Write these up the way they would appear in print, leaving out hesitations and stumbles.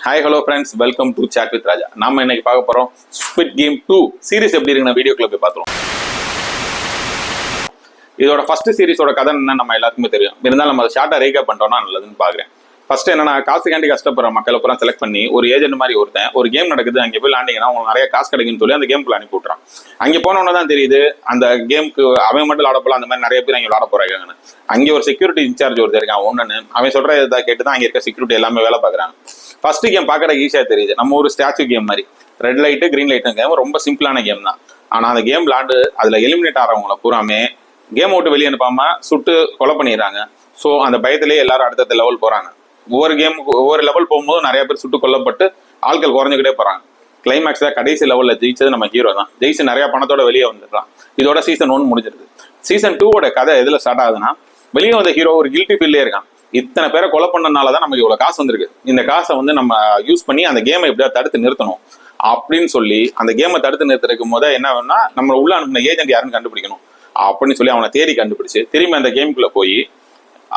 Hi hello friends, welcome to chat with Raja. நாம இன்னைக்கு பார்க்க போறோம் ஸ்குவிட் கேம் 2 சீரிஸ் எப்படி இருக்குன்னு வீடியோக்குள்ள போய் பார்த்துருவோம். இதோட ஃபர்ஸ்ட் சீரிஸோட கதை என்ன நம்ம எல்லாத்துக்குமே தெரியும். இருந்தாலும் நம்ம அதை ஷார்ட்டா ரீகேப் பண்ணிட்டோம்னா நல்லதுன்னு பாக்குறேன். ஃபர்ஸ்ட் என்னன்னா, காசுக்காண்டி கஷ்டப்படுற மக்களை பூரா செலக்ட் பண்ணி ஒரு ஏஜென்ட் மாதிரி ஒருத்தன் ஒரு கேம் நடக்குது, அங்கே போய் விளாண்டிங்கன்னா உங்களுக்கு நிறைய காசு கிடைக்குன்னு சொல்லி அந்த கேம்குள்ள அனுப்பி விட்றான். அங்கே போனவொன்னு தான் தெரியுது அந்த கேமுக்கு அவன் மட்டும் விளாட போல, அந்த மாதிரி நிறைய பேர் அங்கே விளாட போறாங்கன்னு. அங்கே ஒரு செக்யூரிட்டி இன்சார்ஜ் ஒருத்தர் இருக்கான். ஒன்னு அவன் சொல்ற இதை கேட்டு தான் அங்கே இருக்க செக்யூரிட்டி எல்லாமே வேலை பார்க்குறாங்க. ஃபர்ஸ்ட் கேம் பார்க்கற ஈஸியா தெரியுது, நம்ம ஒரு ஸ்டாச்சு கேம் மாதிரி. Red light green light game ரொம்ப சிம்பிளான கேம் தான். ஆனா அந்த கேம் விளாண்டு அதுல எலிமினேட் ஆகிறவங்கள பூராமே கேம் விட்டு வெளியே அனுப்பாம சுட்டு கொலை பண்ணிடுறாங்க. ஸோ அந்த பயத்திலேயே எல்லாரும் அடுத்த லெவல் போறாங்க. ஒவ்வொரு கேமுக்கு ஒவ்வொரு லெவல் போகும்போது நிறைய பேர் சுட்டு கொல்லப்பட்டு ஆட்கள் குறைஞ்சுக்கிட்டே போறாங்க. கிளைமேக்ஸ்ல கடைசி லெவல்ல ஜெயிச்சது நம்ம ஹீரோ தான். ஜெயிச்சு நிறைய பணத்தோட வெளியே வந்துடுறான். இதோட சீசன் 1 முடிஞ்சிருது. சீசன் 2 கதை எதுல ஸ்டார்ட் ஆகுதுன்னா, வெளியே வந்த ஹீரோ ஒரு கில்ட்டி ஃபீல்லே இருக்கான். இத்தனை பேரை கொலை பண்ணனாலதான் நமக்கு இவ்வளவு காசு வந்திருக்கு, இந்த காசை வந்து நம்ம யூஸ் பண்ணி அந்த கேமை எப்படியா தடுத்து நிறுத்தணும் அப்படின்னு சொல்லி அந்த கேமை தடுத்து நிறுத்திருக்கும் போது என்ன வேணும்னா, நம்ம உள்ள அனுப்பின ஏஜென்ட் யாருன்னு கண்டுபிடிக்கணும் அப்படின்னு சொல்லி அவனை தேடி கண்டுபிடிச்சு திரும்பி அந்த கேமுக்குள்ள போய்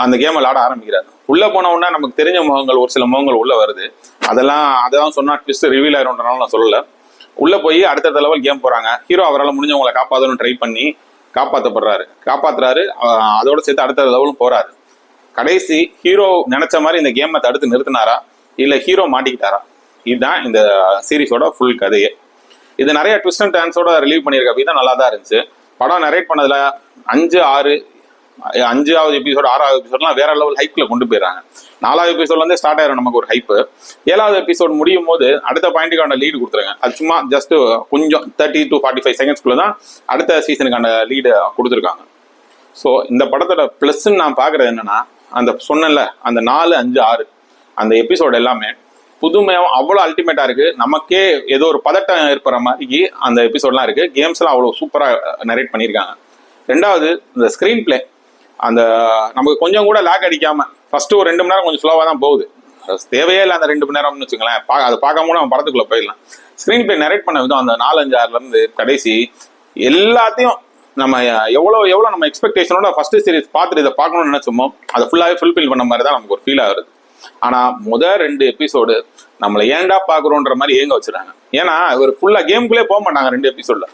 அந்த கேமை விளாட ஆரம்பிக்கிறாரு. உள்ள போனவுடனே நமக்கு தெரிஞ்ச முகங்கள், ஒரு சில முகங்கள் உள்ள வருது. அதெல்லாம் சொன்னா ட்விஸ்ட் ரிவீல் ஆயிரும்ன்றனால நான் சொல்லல. உள்ள போய் அடுத்த லெவல் கேம் போறாங்க. ஹீரோ அவரால் முடிஞ்சவங்களை காப்பாற்றணும்னு ட்ரை பண்ணி காப்பாத்துறாரு. அதோட சேர்த்து அடுத்த லெவலும் போறாரு. கடைசி ஹீரோ நினைச்ச மாதிரி இந்த கேமை தடுத்து நிறுத்தினாரா இல்ல ஹீரோ மாட்டிக்கிட்டாரா? இதுதான் இந்த சீரிஸோட ஃபுல் கதையே. இது நிறைய ட்விஸ்ட் அண்ட் டர்ன்ஸோட ரிலீவ் பண்ணியிருக்க அப்படி தான் நல்லா தான் இருந்துச்சு. படம் நரேட் பண்ணதுல 5வது எபிசோடு 6வது எபிசோட்லாம் வேற லெவல் ஹைப்ல கொண்டு போயிடறாங்க. 4வது எபிசோட்ல இருந்தே ஸ்டார்ட் ஆயிரும் நமக்கு ஒரு ஹைப்பு. 7வது எபிசோட் முடியும் போது அடுத்த பாயிண்ட்டுக்கான லீடு கொடுத்துருங்க. அது சும்மா ஜஸ்ட் கொஞ்சம் 30 to 45 செகண்ட்ஸ்குள்ள தான் அடுத்த சீசனுக்கான லீடு கொடுத்துருக்காங்க. ஸோ இந்த படத்தோட பிளஸ்ன்னு நான் பாக்குறது என்னன்னா, அந்த சொன்னல அந்த 4, 5, 6 அந்த எபிசோடு எல்லாமே புதுமையாகவும் அவ்வளோ அல்டிமேட்டா இருக்கு. நமக்கே ஏதோ ஒரு பதட்டம் ஏற்படுற மாதிரி அந்த எபிசோட்லாம் இருக்கு. கேம்ஸ் எல்லாம் அவ்வளோ சூப்பரா நரேட் பண்ணியிருக்காங்க. 2வது இந்த ஸ்கிரீன் பிளே, அந்த நமக்கு கொஞ்சம் கூட லேக் அடிக்காம ஃபர்ஸ்ட் ஒரு 2 மணி நேரம் கொஞ்சம் ஸ்லோவா தான் போகுது. தேவையே இல்லை அந்த 2 மணி நேரம்னு வச்சுங்களேன். அதை பார்க்காம கூட நம்ம படத்துக்குள்ள போயிடலாம். ஸ்கிரீன் பிளே நரேட் பண்ண விதம் அந்த 4, 5, 6ல இருந்து கடைசி எல்லாத்தையும் நம்ம எவ்வளோ நம்ம எக்ஸ்பெக்டேஷனோட ஃபர்ஸ்ட் சீரிஸ் பார்த்துட்டு இதை பார்க்கணும்னு நினைச்சோமோ அதை ஃபுல்லாகவே ஃபுல்ஃபில் பண்ண மாதிரி தான் நமக்கு ஒரு ஃபீல் ஆகுது. ஆனா முதல் 2 எபிசோடு நம்மளை ஏன்டா பாக்குறோன்ற மாதிரி ஏங்க வச்சுறாங்க. ஏன்னா ஒரு ஃபுல்லா கேமுக்குள்ளே போக மாட்டாங்க. 2 எபிசோட்ல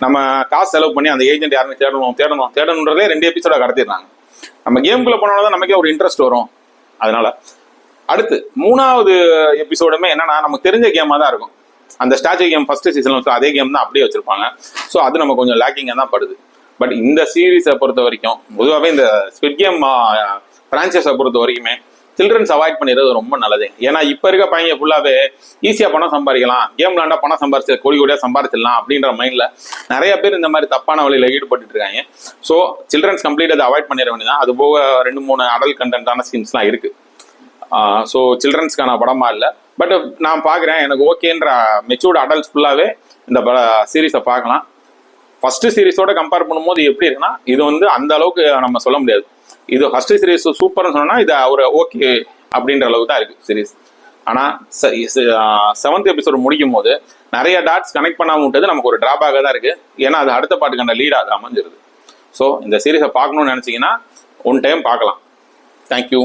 நம்ம காசு செலவு பண்ணி அந்த ஏஜென்ட் யாருன்னு தேடணுன்றதே 2 எபிசோட கடத்திடுறாங்க. நம்ம கேமுக்குள்ள போனோம்னா நமக்கே ஒரு இன்ட்ரெஸ்ட் வரும். அதனால அடுத்து 3வது எபிசோடுமே என்னன்னா, நமக்கு தெரிஞ்ச கேமா தான் இருக்கும். அந்த ஸ்டாச்சு கேம் ஃபர்ஸ்ட் சீசன்ல அதே கேம் தான் அப்படியே வச்சிருப்பாங்க. ஸோ அது நம்ம கொஞ்சம் லேக்கிங்கா தான் படுது. பட் இந்த சீரீஸை பொறுத்த வரைக்கும், பொதுவாகவே இந்த ஸ்குவிட் கேம் பிரான்ச்சைஸை பொறுத்த வரைக்குமே சில்ட்ரன்ஸ் அவாய்ட் பண்ணிடுறது ரொம்ப நல்லது. ஏன்னா இப்ப இருக்க பையன் ஃபுல்லாவே ஈஸியா பணம் சம்பாதிக்கலாம், கேம் விளாண்டா பணம் சம்பாரிச்சு கோடியா சம்பாரிச்சிடலாம் அப்படின்ற மைண்ட்ல நிறைய பேர் இந்த மாதிரி தப்பான வழியில ஈடுபட்டு இருக்காங்க. ஸோ சில்ட்ரன்ஸ் கம்ப்ளீட் அதை அவாய்ட் பண்ணிட வேண்டியதான். அது போக 2-3 அடல்ட் கண்டென்ட்டான சீன்ஸ்லாம் இருக்கு. ஸோ சில்ட்ரன்ஸ்க்கான படமா இல்லை. பட் நான் பாக்குறேன், எனக்கு ஓகேன்ற மெச்சூர்ட் அடல்ட்ஸ் ஃபுல்லாவே இந்த சீரீஸை பார்க்கலாம். ஃபர்ஸ்ட் சீரிஸோட கம்பேர் பண்ணும்போது எப்படி இருக்குன்னா, இது வந்து அந்த அளவுக்கு நம்ம சொல்ல முடியாது. இது ஃபர்ஸ்ட் சீரிஸ் சூப்பர்னு சொன்னா இது ஒரு ஓகே அப்படின்ற அளவுக்கு தான் இருக்கு சீரிஸ். ஆனா 7th எபிசோடு முடிக்கும் போது நிறைய டாட்ஸ் கனெக்ட் பண்ணாம விட்டது நமக்கு ஒரு டிராபேக்காக தான் இருக்கு. ஏன்னா அது அடுத்த பாட்டுக்கான லீட் அது அமைஞ்சிருது. ஸோ இந்த சீரிஸை பார்க்கணும்னு நினைச்சீங்கன்னா ஒன் டைம் பார்க்கலாம். தேங்க்யூ.